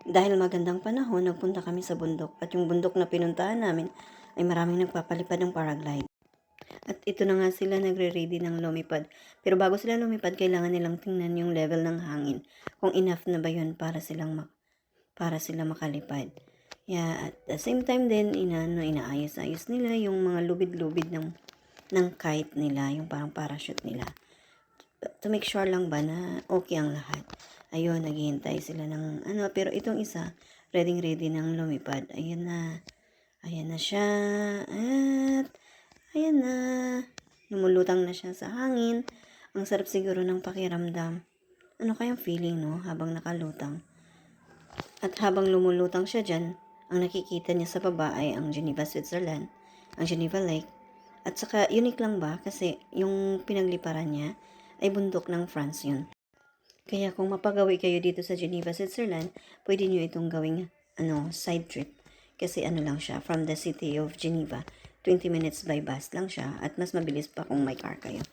Dahil magandang panahon, nagpunta kami sa bundok at yung bundok na pinuntahan namin ay maraming nagpapalipad ng paraglide. At ito na nga sila nagre-ready ng lumipad. Pero bago sila lumipad, kailangan nilang tingnan yung level ng hangin. Kung enough na ba yun para sila makalipad. Yeah, at the same time din, inaayos-ayos nila yung mga lubid-lubid ng kite nila, yung parang parachute nila. To make sure lang ba na okay ang lahat. Ayun, naghihintay sila ng pero itong isa, ready ng lumipad. Ayan na siya, at ayan na, lumulutang na siya sa hangin. Ang sarap siguro ng pakiramdam. Ano kayang feeling, no, habang nakalutang? At habang lumulutang siya dyan, ang nakikita niya sa baba ay ang Geneva, Switzerland, ang Geneva Lake. At saka, unique lang ba? Kasi yung pinagliparan niya ay bundok ng France yun. Kaya kung mapagawi kayo dito sa Geneva, Switzerland, pwede nyo itong gawing side trip. Kasi lang siya, from the city of Geneva, 20 minutes by bus lang siya at mas mabilis pa kung may car kayo.